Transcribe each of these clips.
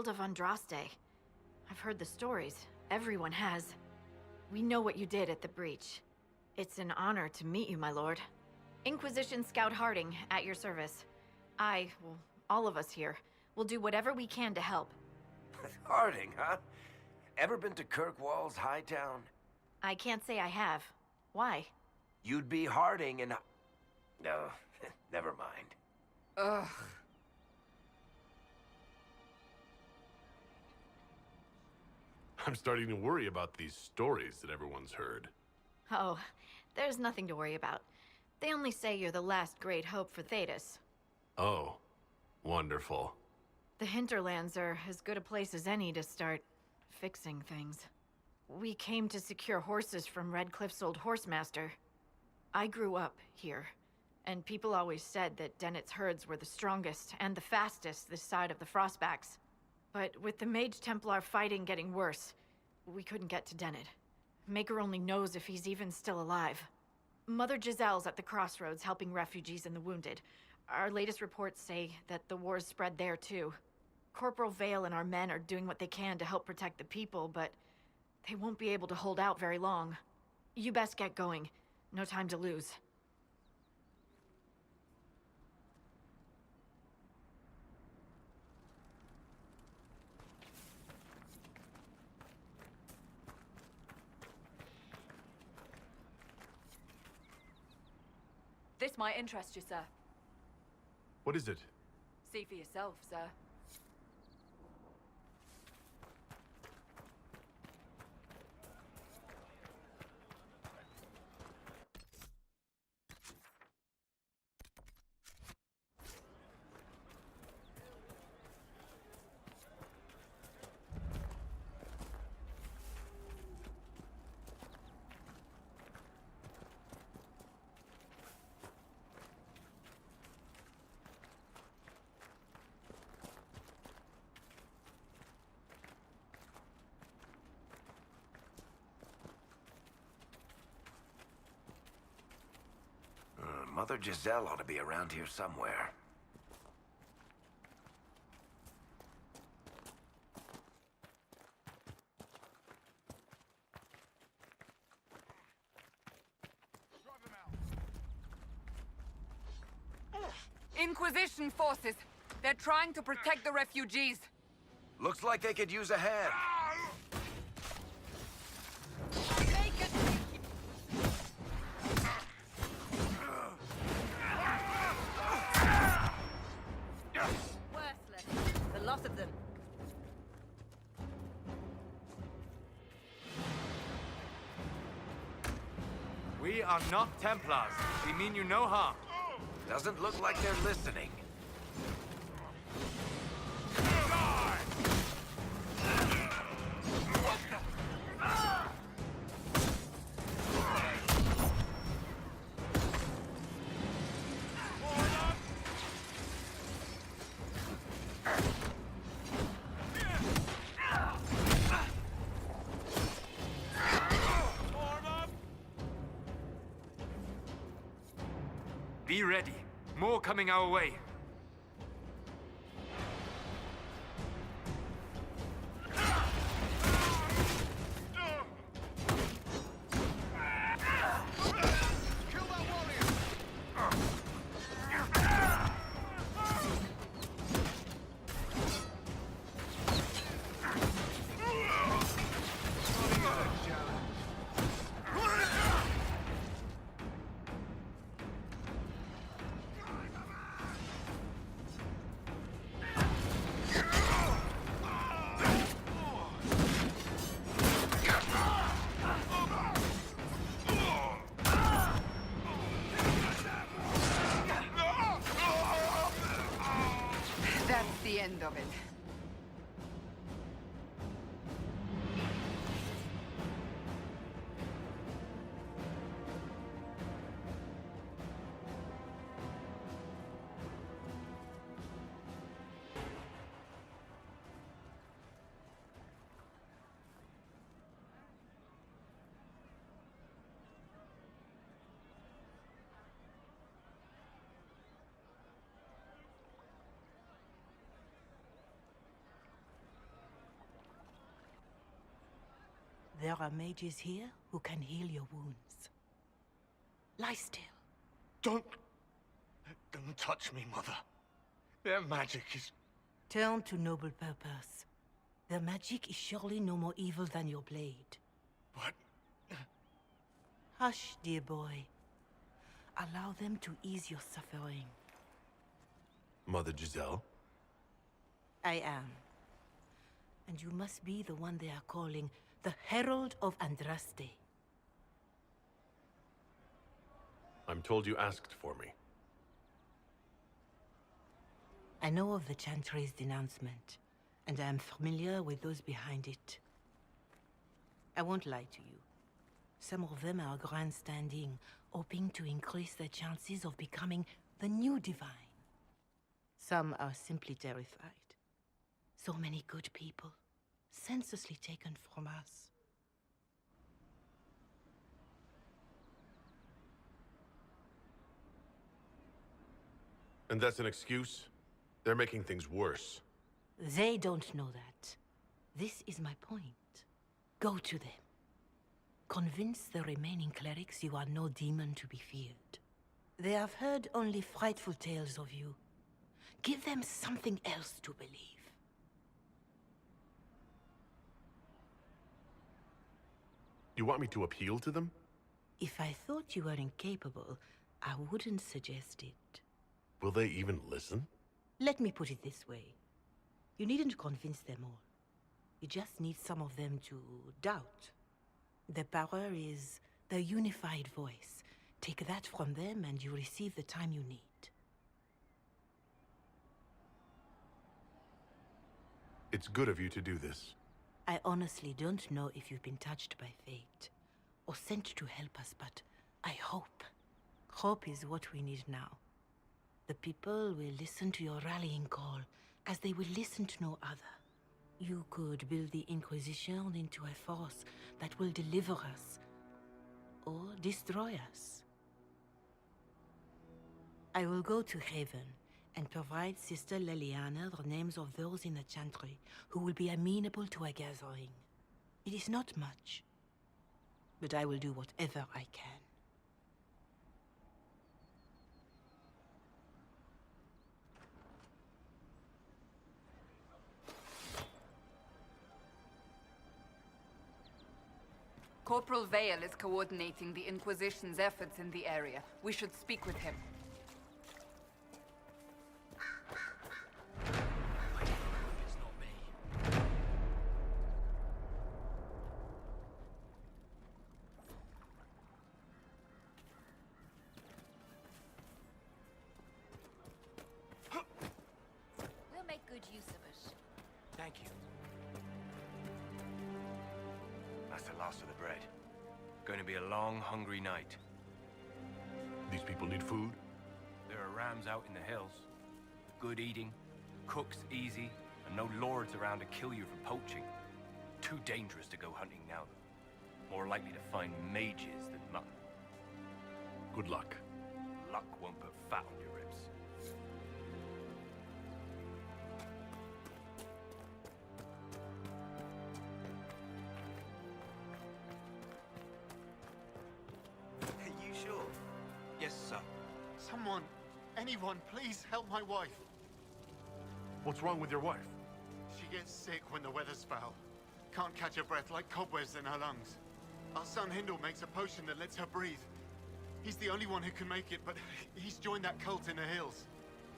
Guild of Andraste. I've heard the stories. Everyone has. We know what you did at the breach. It's an honor to meet you, my lord. Inquisition Scout Harding, at your service. Well, all of us here, will do whatever we can to help. Harding, huh? Ever been to Kirkwall's Hightown? I can't say I have. Why? You'd be Harding and... No, never mind. Ugh. I'm starting to worry about these stories that everyone's heard. Oh, there's nothing to worry about. They only say you're the last great hope for Thetis. Oh, wonderful. The Hinterlands are as good a place as any to start fixing things. We came to secure horses from Redcliffe's old horsemaster. I grew up here, and people always said that Dennett's herds were the strongest and the fastest this side of the Frostbacks. But with the Mage Templar fighting getting worse, we couldn't get to Dennett. Maker only knows if he's even still alive. Mother Giselle's at the crossroads helping refugees and the wounded. Our latest reports say that the war's spread there too. Corporal Vale and our men are doing what they can to help protect the people, but they won't be able to hold out very long. You best get going. No time to lose. This might interest you, sir. What is it? See for yourself, sir. Mother Giselle ought to be around here somewhere. Inquisition forces! They're trying to protect the refugees! Looks like they could use a hand. Make it! Worthless. The lot of them. We are not Templars. We mean you no harm. Doesn't look like they're listening. Be ready. More coming our way. That's the end of it. There are mages here who can heal your wounds. Lie still. Don't touch me, Mother. Their magic is... Turn to noble purpose. Their magic is surely no more evil than your blade. What? Hush, dear boy. Allow them to ease your suffering. Mother Giselle? I am. And you must be the one they are calling the Herald of Andraste. I'm told you asked for me. I know of the Chantry's denouncement, and I am familiar with those behind it. I won't lie to you. Some of them are grandstanding, hoping to increase their chances of becoming the new divine. Some are simply terrified. So many good people, senselessly taken from us. And that's an excuse? They're making things worse. They don't know that. This is my point. Go to them. Convince the remaining clerics you are no demon to be feared. They have heard only frightful tales of you. Give them something else to believe. You want me to appeal to them? If I thought you were incapable, I wouldn't suggest it. Will they even listen? Let me put it this way. You needn't convince them all. You just need some of them to doubt. The power is the unified voice. Take that from them and you receive the time you need. It's good of you to do this. I honestly don't know if you've been touched by fate, or sent to help us, but I hope. Hope is what we need now. The people will listen to your rallying call, as they will listen to no other. You could build the Inquisition into a force that will deliver us, or destroy us. I will go to Haven, and provide Sister Leliana the names of those in the Chantry who will be amenable to a gathering. It is not much, but I will do whatever I can. Corporal Vale is coordinating the Inquisition's efforts in the area. We should speak with him. We'll make good use of it. Thank you. That's the last of the bread. Going to be a long, hungry night. These people need food? There are rams out in the hills. Good eating, cooks easy, and no lords around to kill you for poaching. Too dangerous to go hunting now, though. More likely to find mages than mutton. Good luck. Luck won't put fat on your ribs. Are you sure? Yes, sir. Someone, anyone, please help my wife. What's wrong with your wife? She gets sick when the weather's foul. Can't catch her breath like cobwebs in her lungs. Our son Hindle makes a potion that lets her breathe. He's the only one who can make it, but he's joined that cult in the hills.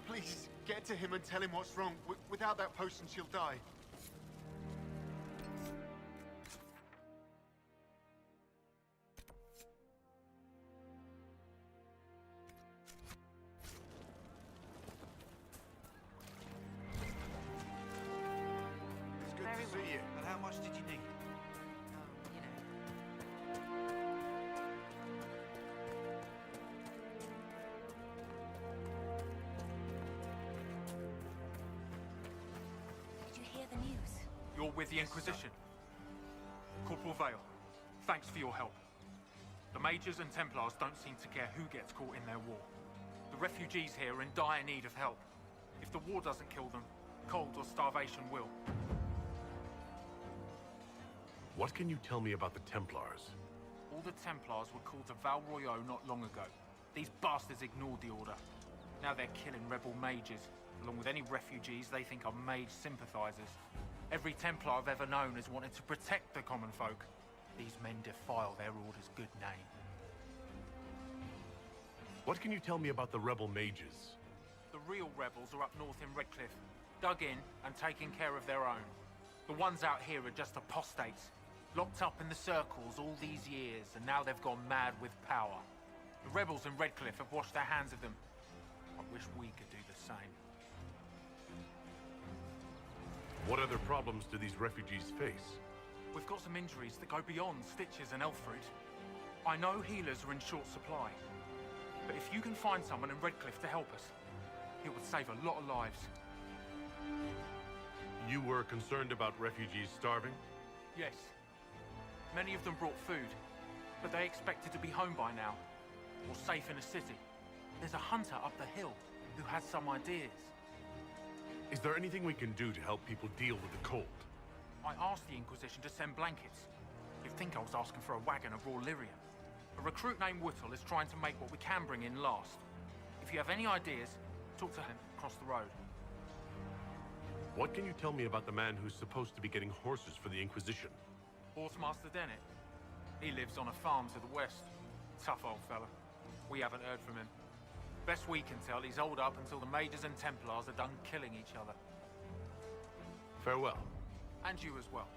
Please, get to him and tell him what's wrong. Without that potion, she'll die. It's good to see you. And how much did you need? Did you hear the news? You're with the Inquisition. Corporal Vale, thanks for your help. The Mages and Templars don't seem to care who gets caught in their war. The refugees here are in dire need of help. If the war doesn't kill them, cold or starvation will. What can you tell me about the Templars? All the Templars were called to Val Royeaux not long ago. These bastards ignored the order. Now they're killing rebel mages, along with any refugees they think are mage sympathizers. Every Templar I've ever known has wanted to protect the common folk. These men defile their order's good name. What can you tell me about the rebel mages? The real rebels are up north in Redcliffe, dug in and taking care of their own. The ones out here are just apostates, locked up in the circles all these years, and now they've gone mad with power. The rebels in Redcliffe have washed their hands of them. I wish we could do the same. What other problems do these refugees face? We've got some injuries that go beyond stitches and elf fruit. I know healers are in short supply, but if you can find someone in Redcliffe to help us, it would save a lot of lives. You were concerned about refugees starving? Yes. Many of them brought food, but they expected to be home by now, or safe in a city. There's a hunter up the hill who has some ideas. Is there anything we can do to help people deal with the cold? I asked the Inquisition to send blankets. You'd think I was asking for a wagon of raw lyrium. A recruit named Whittle is trying to make what we can bring in last. If you have any ideas, talk to him across the road. What can you tell me about the man who's supposed to be getting horses for the Inquisition? Horsemaster Dennett. He lives on a farm to the west. Tough old fella. We haven't heard from him. Best we can tell, he's holed up until the Mages and Templars are done killing each other. Farewell. And you as well.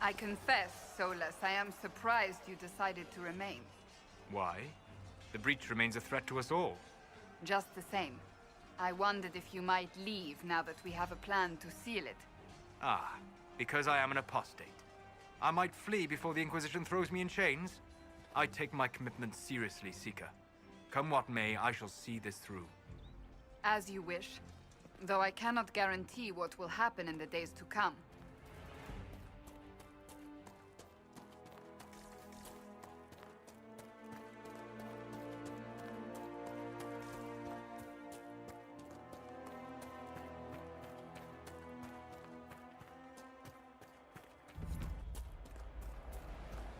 I confess, Solus, I am surprised you decided to remain. Why? The breach remains a threat to us all. Just the same. I wondered if you might leave now that we have a plan to seal it. Ah, because I am an apostate. I might flee before the Inquisition throws me in chains. I take my commitment seriously, Seeker. Come what may, I shall see this through. As you wish. Though I cannot guarantee what will happen in the days to come.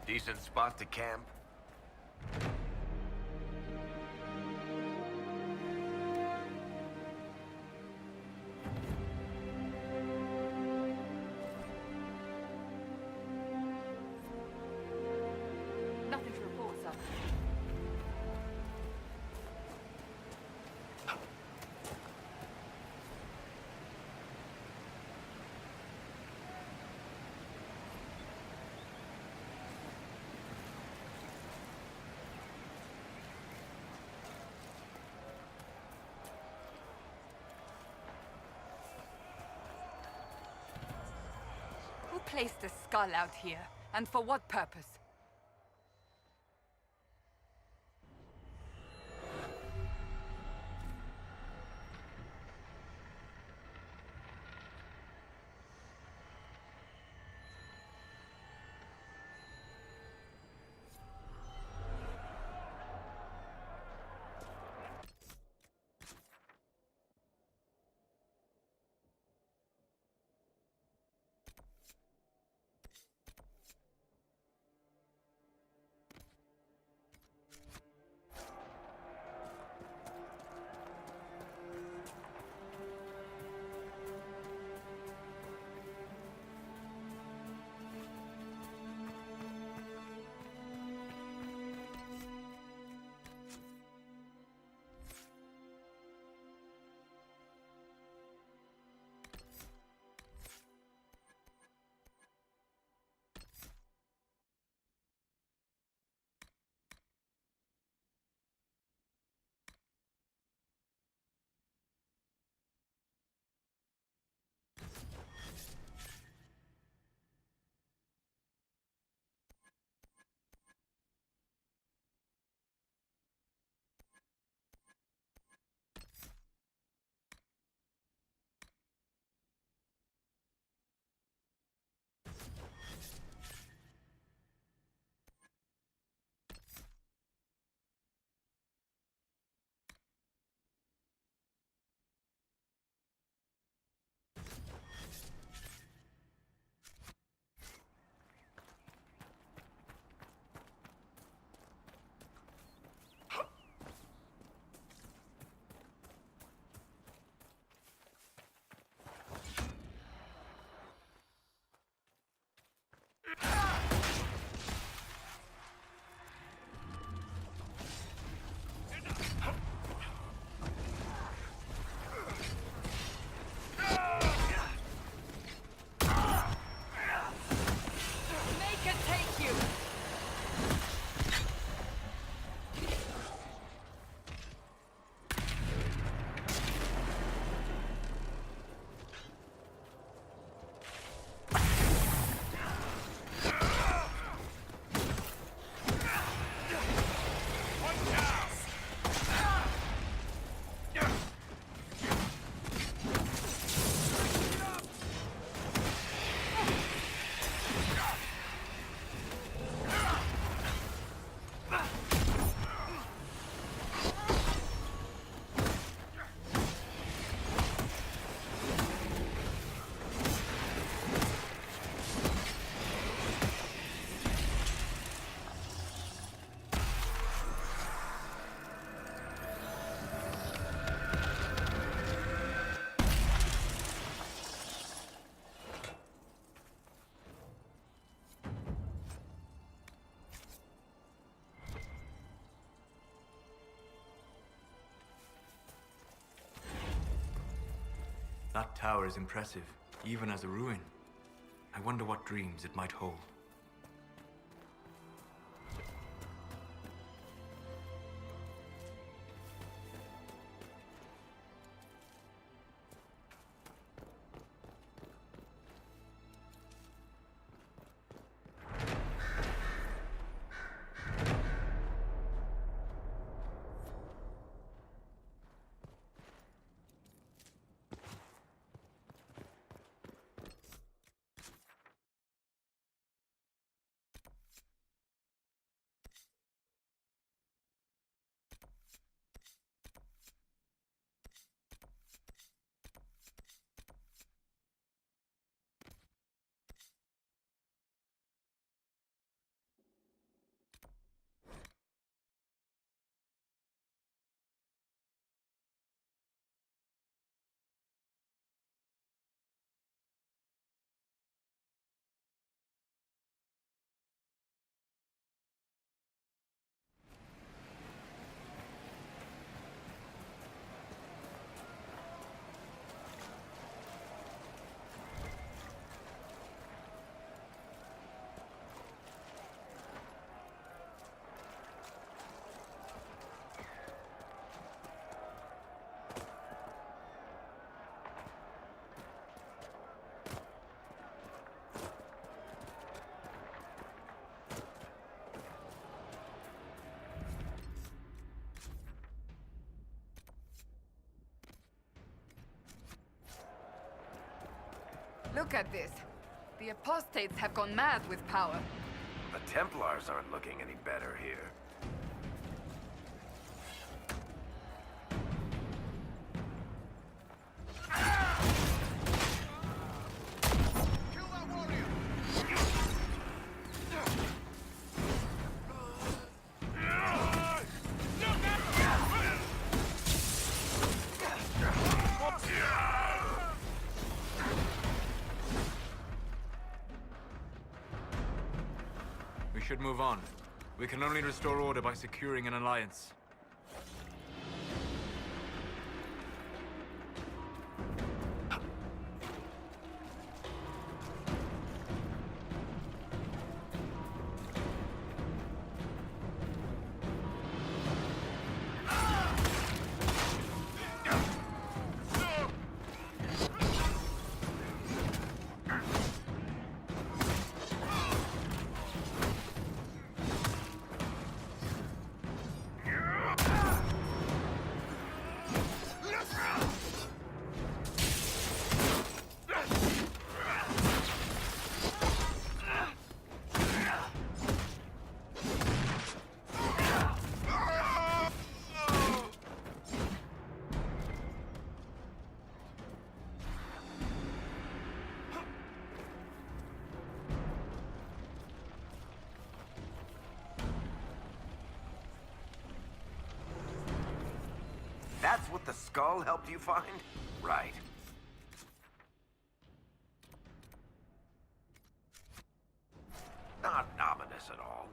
Decent spot to camp. Nothing to report, sir. Who placed a skull out here? And for what purpose? That tower is impressive, even as a ruin. I wonder what dreams it might hold. Look at this. The apostates have gone mad with power. The Templars aren't looking any better here. We should move on. We can only restore order by securing an alliance. That's what the skull helped you find? Right. Not ominous at all.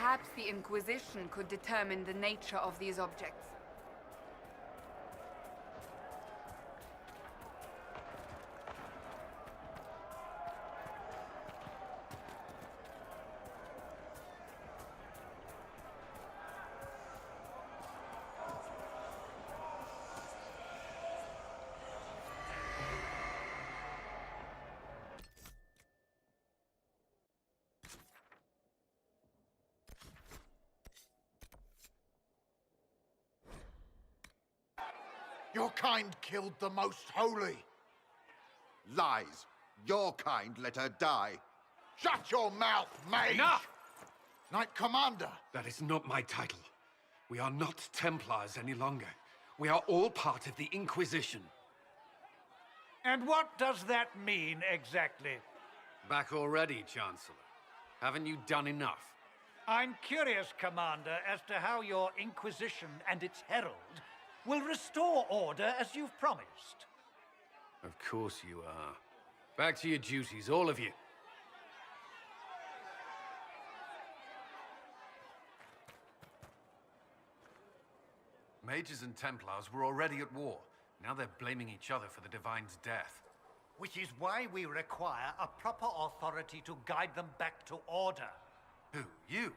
Perhaps the Inquisition could determine the nature of these objects. Your kind killed the most holy. Lies. Your kind let her die. Shut your mouth, mage! Enough! Knight Commander! That is not my title. We are not Templars any longer. We are all part of the Inquisition. And what does that mean, exactly? Back already, Chancellor. Haven't you done enough? I'm curious, Commander, as to how your Inquisition and its herald will restore order as you've promised. Of course you are. Back to your duties, all of you. Mages and Templars were already at war. Now they're blaming each other for the Divine's death. Which is why we require a proper authority to guide them back to order. Who? You?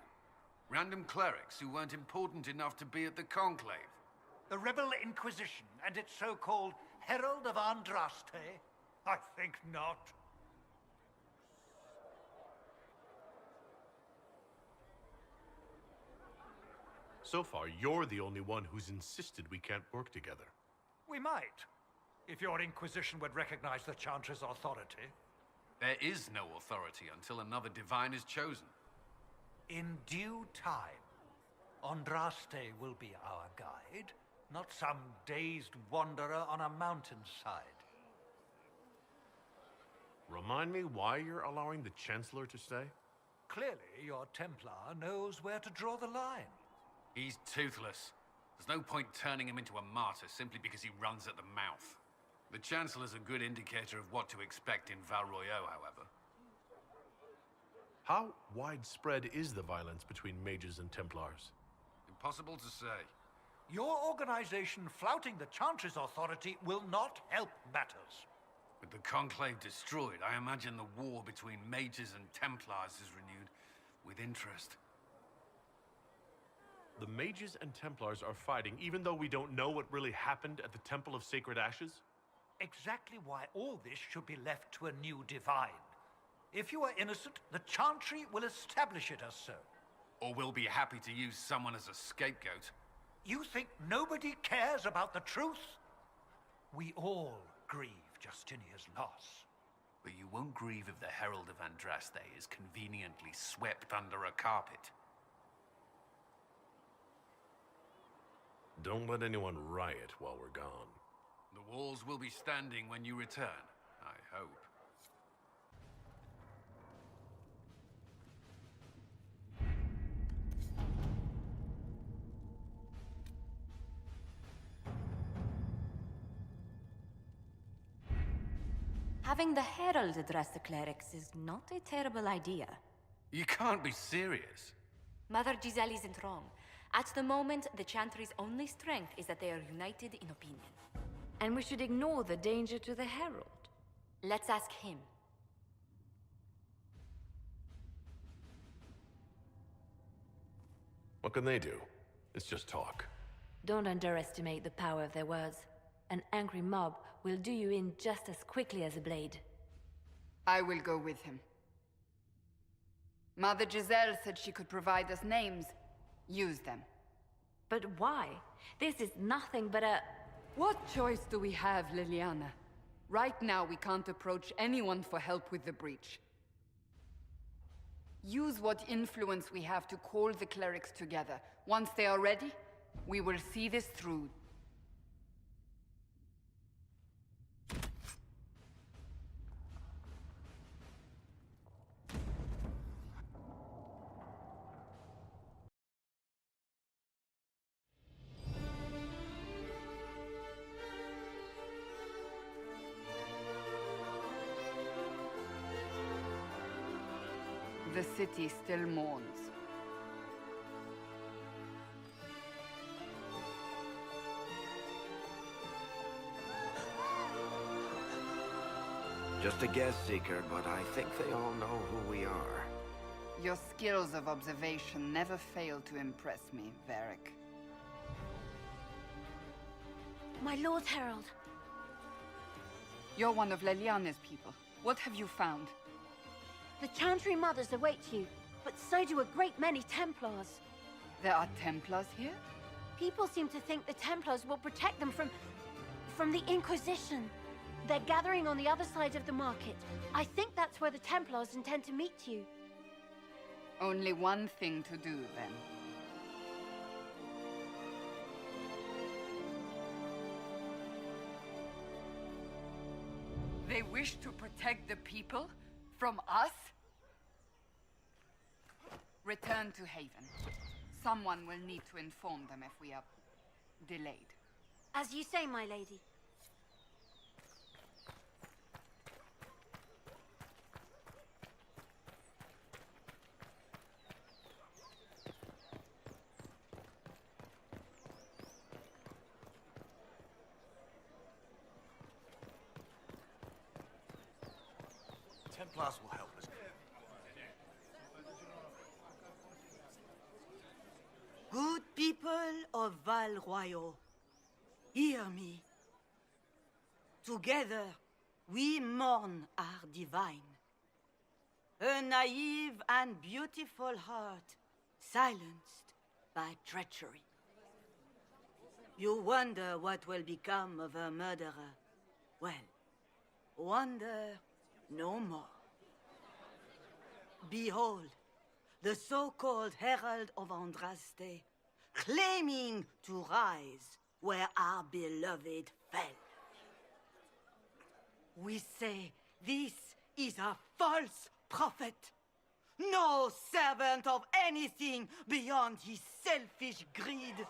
Random clerics who weren't important enough to be at the Conclave? The Rebel Inquisition and its so-called Herald of Andraste? I think not. So far, you're the only one who's insisted we can't work together. We might, if your Inquisition would recognize the Chantry's authority. There is no authority until another Divine is chosen. In due time, Andraste will be our guide, not some dazed wanderer on a mountainside. Remind me why you're allowing the Chancellor to stay? Clearly, your Templar knows where to draw the line. He's toothless. There's no point turning him into a martyr simply because he runs at the mouth. The Chancellor's a good indicator of what to expect in Val Royeaux, however. How widespread is the violence between mages and Templars? Impossible to say. Your organization flouting the Chantry's authority will not help matters. With the Conclave destroyed, I imagine the war between mages and Templars is renewed with interest. The mages and Templars are fighting even though we don't know what really happened at the Temple of Sacred Ashes? Exactly why all this should be left to a new Divine. If you are innocent, the Chantry will establish it as so. Or we'll be happy to use someone as a scapegoat. You think nobody cares about the truth? We all grieve Justinia's loss. But you won't grieve if the Herald of Andraste is conveniently swept under a carpet. Don't let anyone riot while we're gone. The walls will be standing when you return, I hope. Having the Herald address the clerics is not a terrible idea. You can't be serious. Mother Giselle isn't wrong. At the moment, the Chantry's only strength is that they are united in opinion. And we should ignore the danger to the Herald. Let's ask him. What can they do? It's just talk. Don't underestimate the power of their words. An angry mob will do you in just as quickly as a blade. I will go with him. Mother Giselle said she could provide us names. Use them. But why? This is nothing but a... What choice do we have, Liliana? Right now, we can't approach anyone for help with the breach. Use what influence we have to call the clerics together. Once they are ready, we will see this through. The city still mourns. Just a guess, Seeker, but I think they all know who we are. Your skills of observation never fail to impress me, Varric. My Lord Herald. You're one of Leliana's people. What have you found? The Chantry Mothers await you, but so do a great many Templars. There are Templars here? People seem to think the Templars will protect them from the Inquisition. They're gathering on the other side of the market. I think that's where the Templars intend to meet you. Only one thing to do, then. They wish to protect the people? From us? Return to Haven. Someone will need to inform them if we are delayed. As you say, my lady. Templars will help us. Good people of Val Royeaux, hear me. Together, we mourn our divine. A naive and beautiful heart, silenced by treachery. You wonder what will become of a murderer. Well, wonder no more. Behold, the so-called Herald of Andraste, claiming to rise where our beloved fell. We say this is a false prophet, no servant of anything beyond his selfish greed.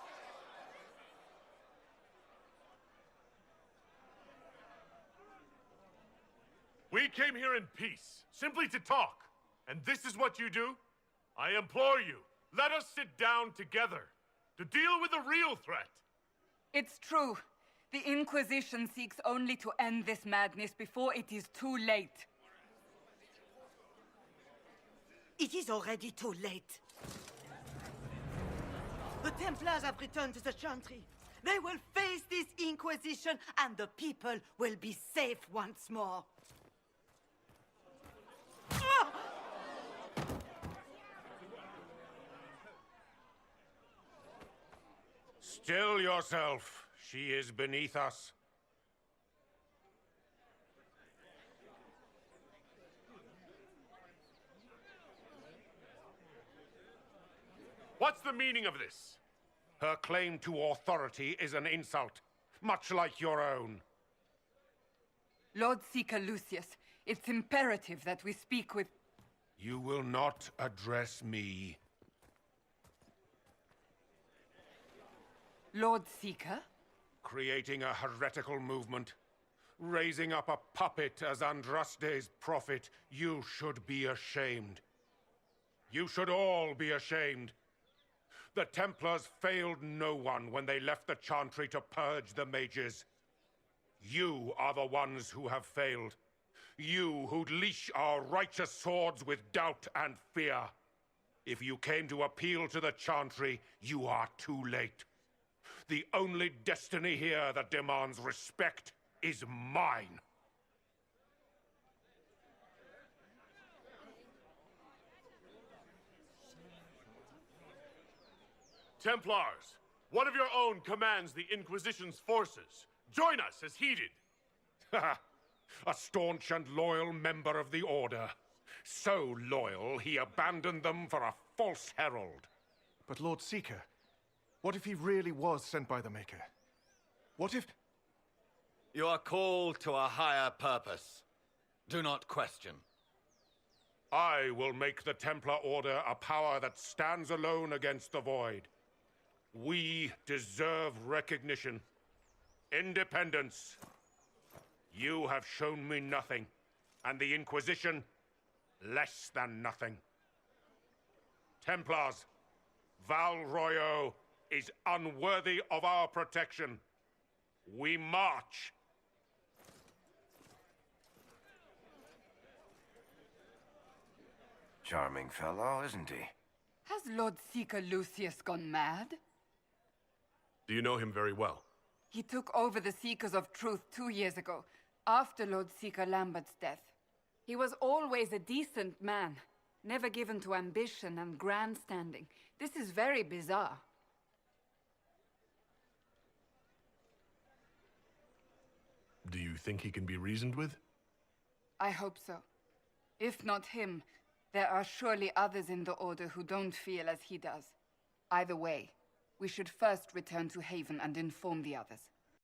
We came here in peace, simply to talk. And this is what you do? I implore you, let us sit down together to deal with the real threat. It's true. The Inquisition seeks only to end this madness before it is too late. It is already too late. The Templars have returned to the Chantry. They will face this Inquisition, and the people will be safe once more. Still yourself. She is beneath us. What's the meaning of this? Her claim to authority is an insult, much like your own. Lord Seeker Lucius, it's imperative that we speak with... You will not address me. Lord Seeker? Creating a heretical movement. Raising up a puppet as Andraste's prophet. You should be ashamed. You should all be ashamed. The Templars failed no one when they left the Chantry to purge the mages. You are the ones who have failed. You who'd leash our righteous swords with doubt and fear. If you came to appeal to the Chantry, you are too late. The only destiny here that demands respect is mine. Templars, one of your own commands the Inquisition's forces. Join us as heeded. A staunch and loyal member of the Order. So loyal, he abandoned them for a false herald. But Lord Seeker, what if he really was sent by the Maker? What if... You are called to a higher purpose. Do not question. I will make the Templar Order a power that stands alone against the Void. We deserve recognition. Independence. You have shown me nothing, and the Inquisition, less than nothing. Templars, Val Royeaux is unworthy of our protection. We march. Charming fellow, isn't he? Has Lord Seeker Lucius gone mad? Do you know him very well? He took over the Seekers of Truth 2 years ago, after Lord Seeker Lambert's death. He was always a decent man, never given to ambition and grandstanding. This is very bizarre. Do you think he can be reasoned with? I hope so. If not him, there are surely others in the Order who don't feel as he does. Either way, we should first return to Haven and inform the others.